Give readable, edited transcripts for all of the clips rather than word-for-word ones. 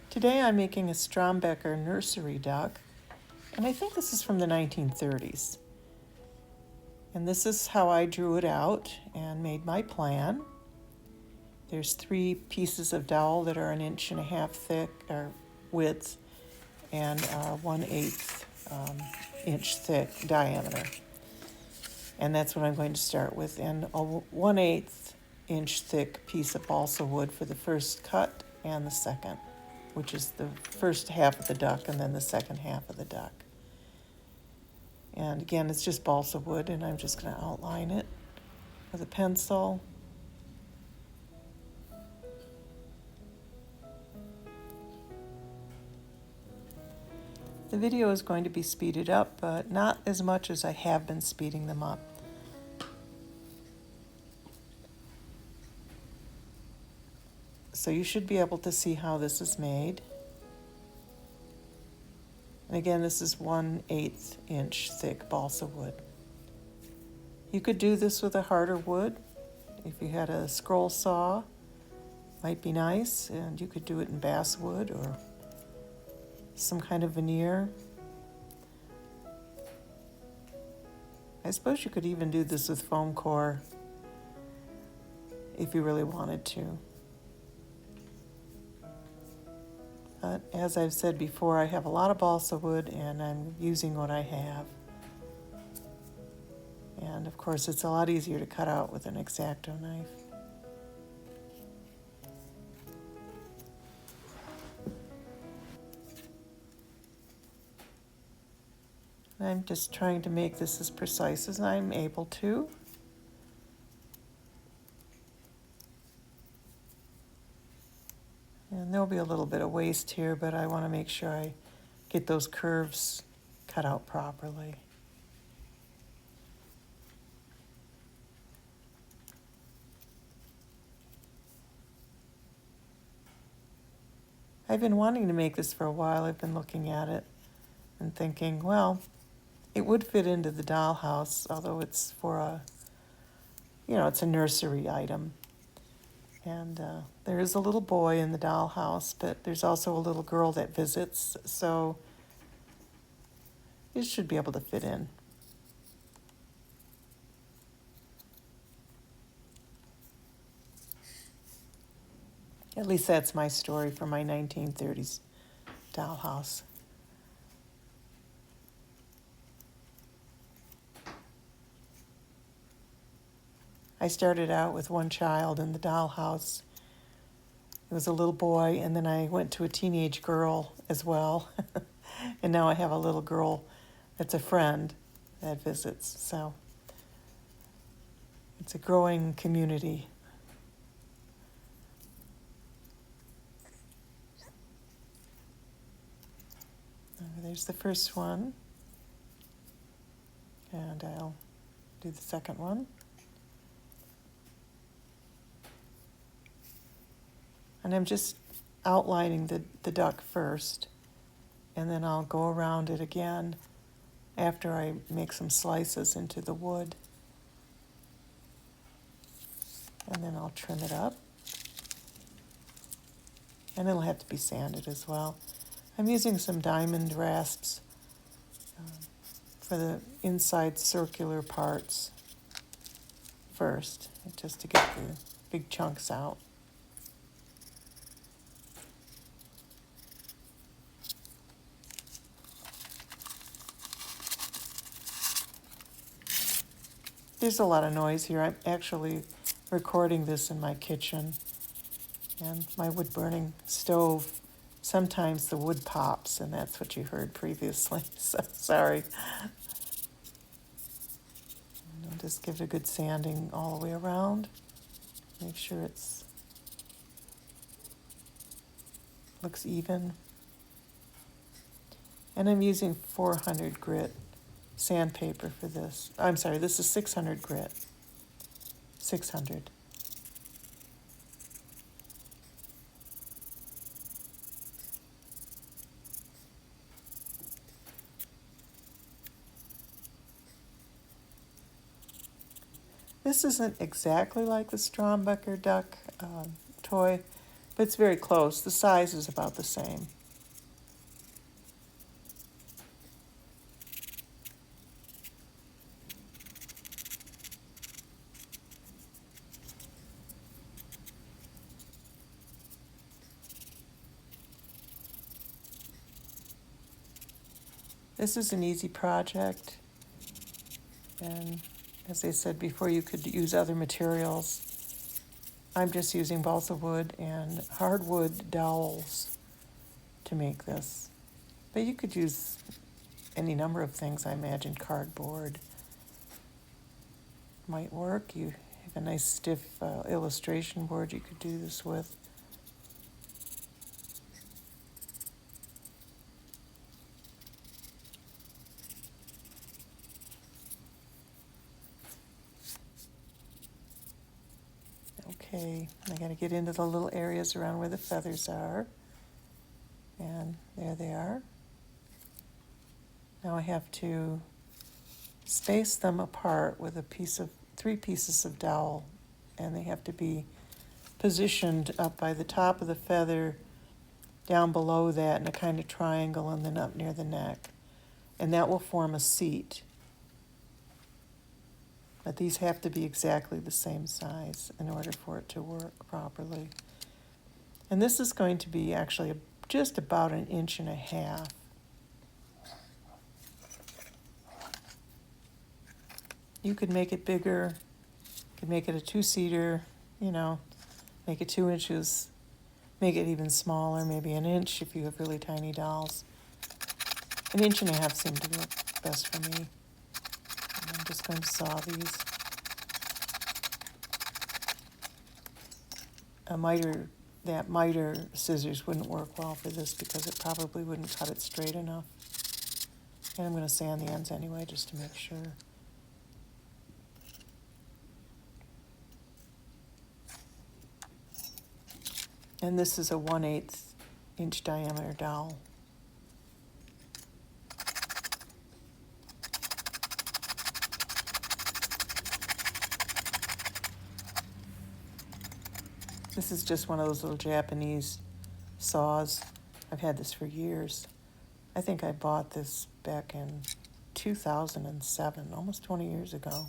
Today I'm making a StromBecker nursery duck, and I think this is from the 1930s. And this is how I drew it out and made my plan. There's 3 pieces of dowel that are 1.5 inches thick, or width, and 1/8 inch thick diameter. And that's what I'm going to start with, and a 1/8 inch thick piece of balsa wood for the first cut and the second, which is the first half of the duck and then the second half of the duck. And again, it's just balsa wood, and I'm just going to outline it with a pencil. The video is going to be speeded up, but not as much as I have been speeding them up. So you should be able to see how this is made. And again, this is 1/8 inch thick balsa wood. You could do this with a harder wood. If you had a scroll saw, might be nice, and you could do it in basswood or some kind of veneer. I suppose you could even do this with foam core if you really wanted to. But as I've said before, I have a lot of balsa wood and I'm using what I have. And of course, it's a lot easier to cut out with an X-Acto knife. I'm just trying to make this as precise as I'm able to. And there'll be a little bit of waste here, but I want to make sure I get those curves cut out properly. I've been wanting to make this for a while. I've been looking at it and thinking, well, it would fit into the dollhouse, although it's for it's a nursery item. And there is a little boy in the dollhouse, but there's also a little girl that visits, so it should be able to fit in. At least that's my story for my 1930s dollhouse. I started out with one child in the dollhouse. It was a little boy, and then I went to a teenage girl as well. And now I have a little girl that's a friend that visits. So it's a growing community. There's the first one. And I'll do the second one. And I'm just outlining the duck first, and then I'll go around it again after I make some slices into the wood. And then I'll trim it up. And it'll have to be sanded as well. I'm using some diamond rasps for the inside circular parts first, just to get the big chunks out. There's a lot of noise here. I'm actually recording this in my kitchen, and my wood-burning stove, sometimes the wood pops, and that's what you heard previously, so sorry. And I'll just give it a good sanding all the way around. Make sure it's looks even. And I'm using 400 grit sandpaper for this. I'm sorry, this is 600 grit. 600. This isn't exactly like the StromBecker duck toy, But it's very close. The size is about the same. This is an easy project, and as I said before, you could use other materials. I'm just using balsa wood and hardwood dowels to make this. But you could use any number of things, I imagine. Cardboard might work. You have a nice stiff illustration board you could do this with. Okay, I gotta get into the little areas around where the feathers are. And there they are. Now I have to space them apart with three pieces of dowel, and they have to be positioned up by the top of the feather, down below that in a kind of triangle, and then up near the neck. And that will form a seat. But these have to be exactly the same size in order for it to work properly. And this is going to be actually just about 1.5 inches. You could make it bigger. You could make it a 2-seater, make it 2 inches, make it even smaller, maybe 1 inch if you have really tiny dolls. 1.5 inches seemed to work best for me. I'm just going to saw these. That miter scissors wouldn't work well for this because it probably wouldn't cut it straight enough. And I'm going to sand the ends anyway just to make sure. And this is a 1/8 inch diameter dowel. This is just one of those little Japanese saws. I've had this for years. I think I bought this back in 2007, almost 20 years ago.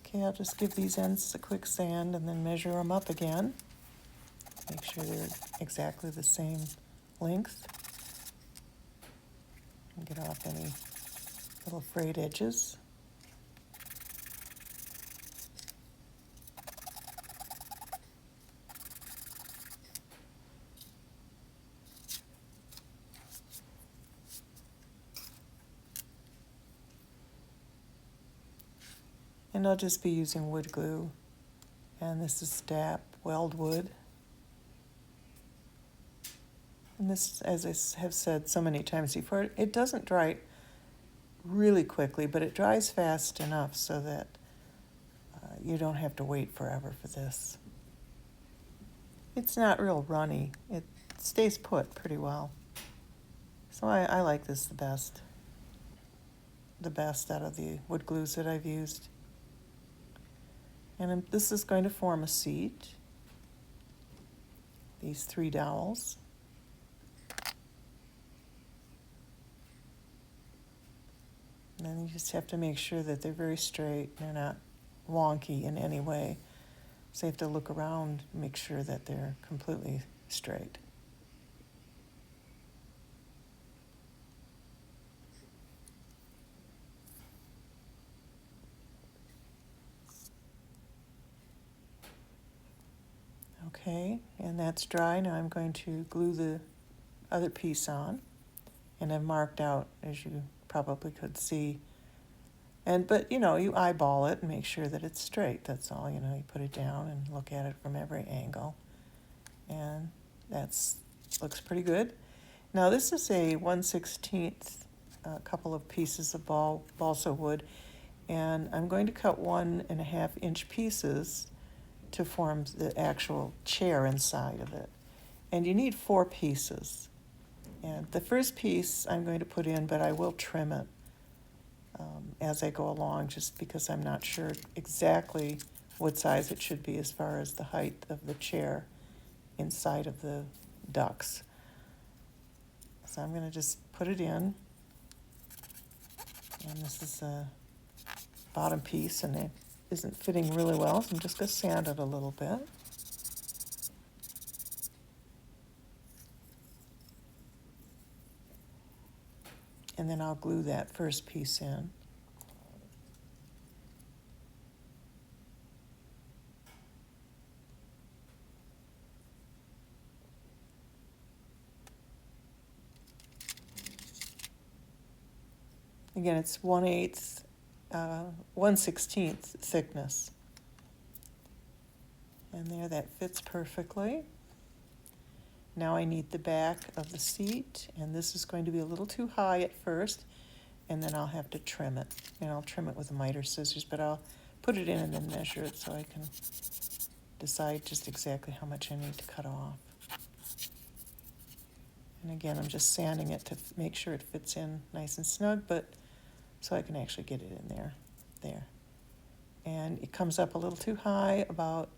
Okay, I'll just give these ends a quick sand and then measure them up again. Make sure they're exactly the same length. And get off any little frayed edges. And I'll just be using wood glue. And this is Stap weld wood. And this, as I have said so many times before, it doesn't dry really quickly, but it dries fast enough so that you don't have to wait forever for this. It's not real runny. It stays put pretty well. So I like this the best. The best out of the wood glues that I've used. And this is going to form a seat. These 3 dowels. And then you just have to make sure that they're very straight. They're not wonky in any way. So you have to look around and make sure that they're completely straight. Okay, and that's dry. Now I'm going to glue the other piece on. And I've marked out, as you probably could see. But you eyeball it and make sure that it's straight. That's all. You put it down and look at it from every angle. And looks pretty good. Now this is a 1/16 couple of pieces of balsa wood. And I'm going to cut 1.5 inch pieces to form the actual chair inside of it. And you need 4 pieces. And the first piece I'm going to put in, but I will trim it as I go along, just because I'm not sure exactly what size it should be as far as the height of the chair inside of the ducks. So I'm going to just put it in. And this is a bottom piece, and it isn't fitting really well, so I'm just going to sand it a little bit. And then I'll glue that first piece in. Again, it's 1/8, 1/16 thickness. And there, that fits perfectly. Now I need the back of the seat, and this is going to be a little too high at first, and then I'll have to trim it. And I'll trim it with a miter scissors, but I'll put it in and then measure it so I can decide just exactly how much I need to cut off. And again, I'm just sanding it to make sure it fits in nice and snug, but so I can actually get it in there. There. And it comes up a little too high, about,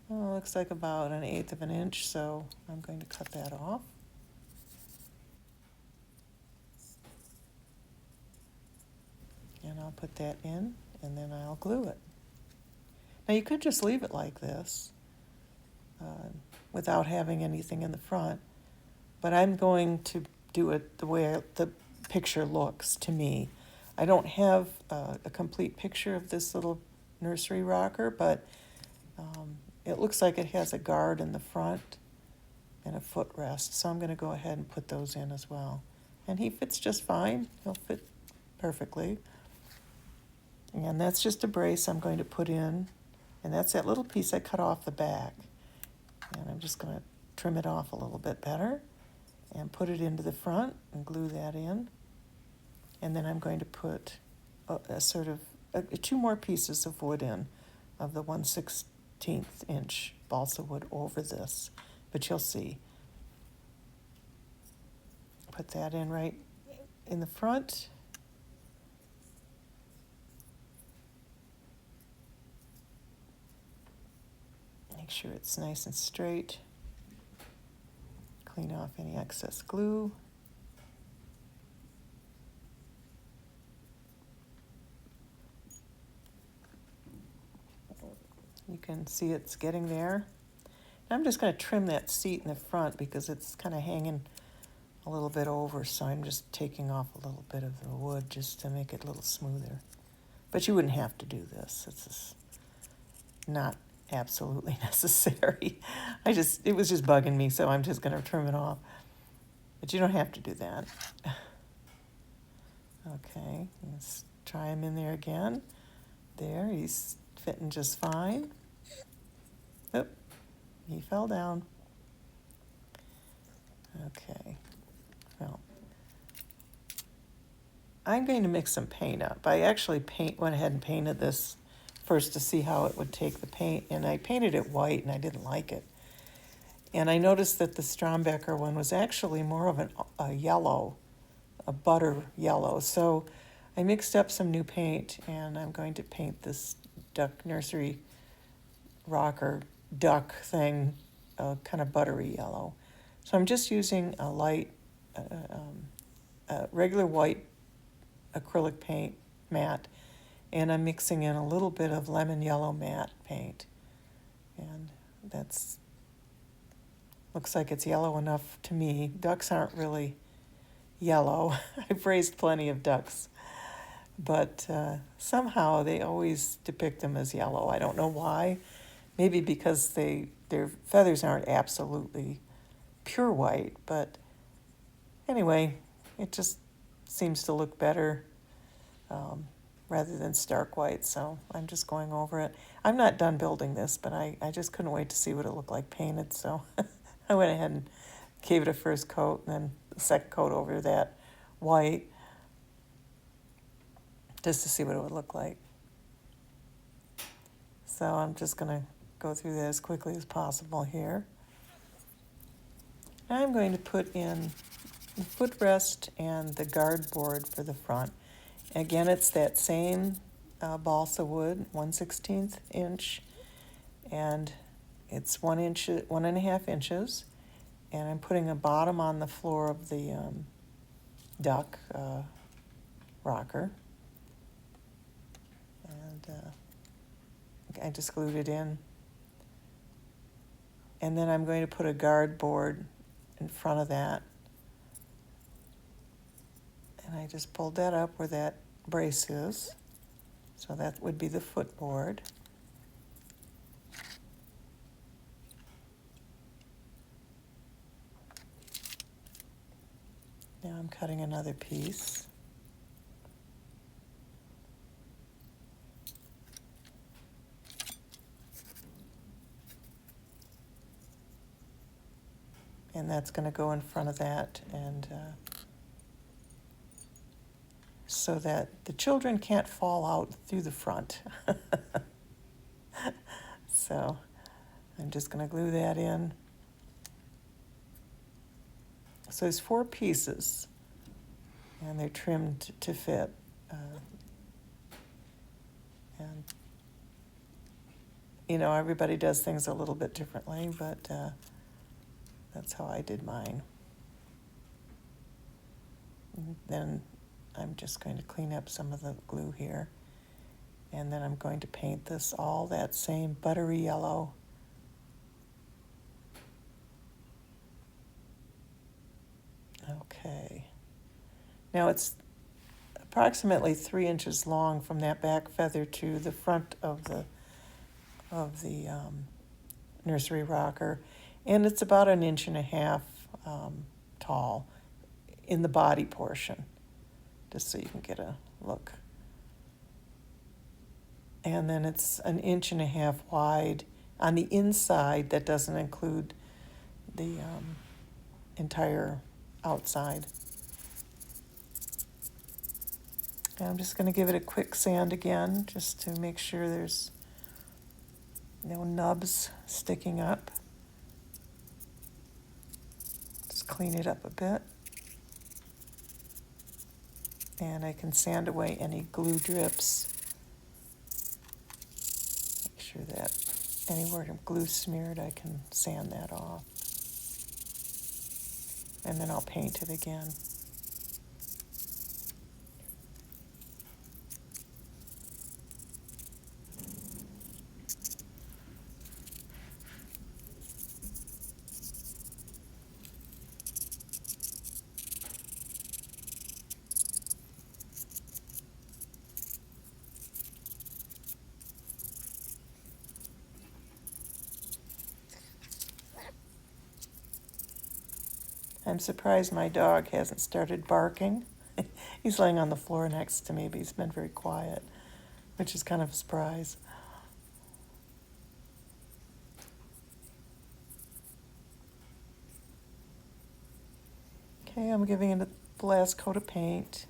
oh, looks like about 1/8 of an inch, so I'm going to cut that off. And I'll put that in, and then I'll glue it. Now you could just leave it like this without having anything in the front, but I'm going to do it the way the picture looks to me. I don't have a complete picture of this little nursery rocker, but it looks like it has a guard in the front and a footrest, so I'm going to go ahead and put those in as well. And he fits just fine. He'll fit perfectly. And that's just a brace I'm going to put in, and that's that little piece I cut off the back. And I'm just going to trim it off a little bit better and put it into the front and glue that in. And then I'm going to put a sort of two more pieces of wood in, of the 1/16 inch balsa wood over this, but you'll see. Put that in right in the front. Make sure it's nice and straight. Clean off any excess glue. You can see it's getting there. I'm just going to trim that seat in the front because it's kind of hanging a little bit over, so I'm just taking off a little bit of the wood just to make it a little smoother. But you wouldn't have to do this. It's just not absolutely necessary. It was just bugging me, so I'm just going to trim it off. But you don't have to do that. Okay, let's try him in there again. There, he's fitting just fine. Oop, he fell down. Okay, well, I'm going to mix some paint up. I actually went ahead and painted this first to see how it would take the paint, and I painted it white, and I didn't like it. And I noticed that the StromBecker one was actually more of a yellow, a butter yellow. So I mixed up some new paint, and I'm going to paint this Nursery Rocker Duck thing kind of buttery yellow. So I'm just using a light, regular white acrylic paint matte, and I'm mixing in a little bit of lemon yellow matte paint. And that's, looks like it's yellow enough to me. Ducks aren't really yellow. I've raised plenty of ducks, but somehow they always depict them as yellow. I don't know why. Maybe because their feathers aren't absolutely pure white, but anyway, it just seems to look better rather than stark white, so I'm just going over it. I'm not done building this, but I just couldn't wait to see what it looked like painted, so I went ahead and gave it a first coat and then a second coat over that white just to see what it would look like. So I'm just going to go through that as quickly as possible here. I'm going to put in the footrest and the guard board for the front. Again, it's that same balsa wood, 1/16 inch, and it's 1.5 inches, and I'm putting a bottom on the floor of the duck rocker, and I just glued it in. And then I'm going to put a guard board in front of that. And I just pulled that up where that brace is. So that would be the footboard. Now I'm cutting another piece. And that's going to go in front of that, and so that the children can't fall out through the front. So I'm just going to glue that in. So there's 4 pieces, and they're trimmed to fit. And, you know, everybody does things a little bit differently, but that's how I did mine. And then I'm just going to clean up some of the glue here. And then I'm going to paint this all that same buttery yellow. Okay. Now it's approximately 3 inches long from that back feather to the front of the nursery rocker, and it's about 1.5 inches tall in the body portion, just so you can get a look. And then it's 1.5 inches wide on the inside. That doesn't include the entire outside. And I'm just going to give it a quick sand again, just to make sure there's no nubs sticking up. Just clean it up a bit. And I can sand away any glue drips. Make sure that anywhere glue smeared, I can sand that off. And then I'll paint it again. I'm surprised my dog hasn't started barking. He's laying on the floor next to me, but he's been very quiet, which is kind of a surprise. Okay, I'm giving it the last coat of paint.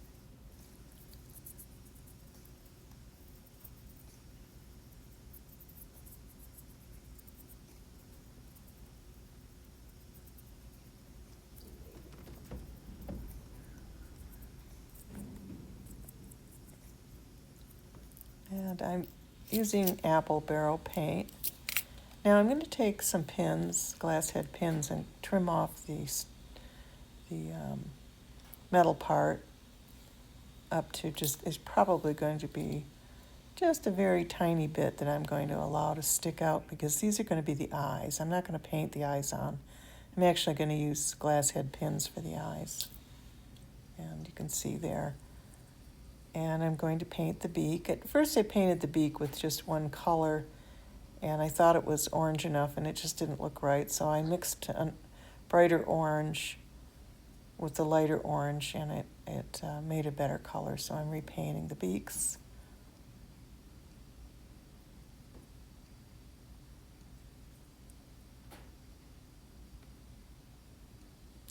And I'm using apple barrel paint. Now I'm going to take some pins, glass head pins, and trim off the metal part up to just, it's probably going to be just a very tiny bit that I'm going to allow to stick out, because these are going to be the eyes. I'm not going to paint the eyes on. I'm actually going to use glass head pins for the eyes. And you can see there. And I'm going to paint the beak. At first I painted the beak with just one color, and I thought it was orange enough, and it just didn't look right. So I mixed a brighter orange with the lighter orange, and it made a better color. So I'm repainting the beaks.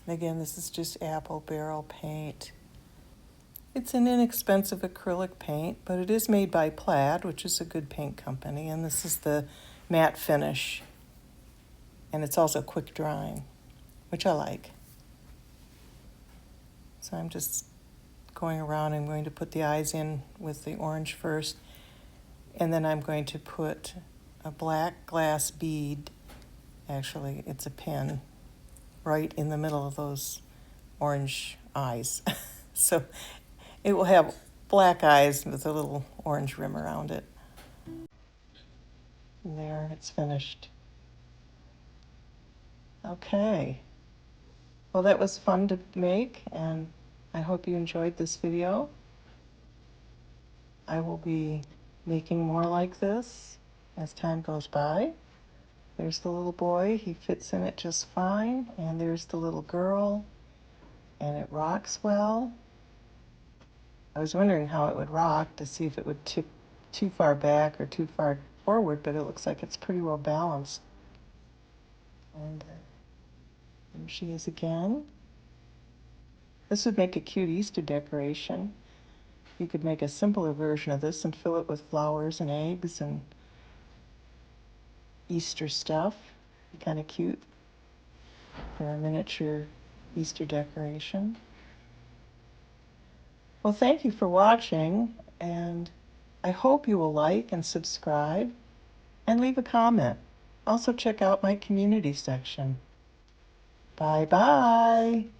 Again, this is just apple barrel paint. It's an inexpensive acrylic paint, but it is made by Plaid, which is a good paint company, and this is the matte finish. And it's also quick drying, which I like. So I'm just going around. I'm going to put the eyes in with the orange first, and then I'm going to put a black glass bead, actually it's a pin, right in the middle of those orange eyes. So it will have black eyes with a little orange rim around it. And there, it's finished. Okay. Well, that was fun to make, and I hope you enjoyed this video. I will be making more like this as time goes by. There's the little boy, he fits in it just fine, and there's the little girl, and it rocks well. I was wondering how it would rock to see if it would tip too far back or too far forward, but it looks like it's pretty well balanced. And there she is again. This would make a cute Easter decoration. You could make a simpler version of this and fill it with flowers and eggs and Easter stuff. Kind of cute for a miniature Easter decoration. Well, thank you for watching, and I hope you will like and subscribe and leave a comment. Also check out my community section. Bye-bye.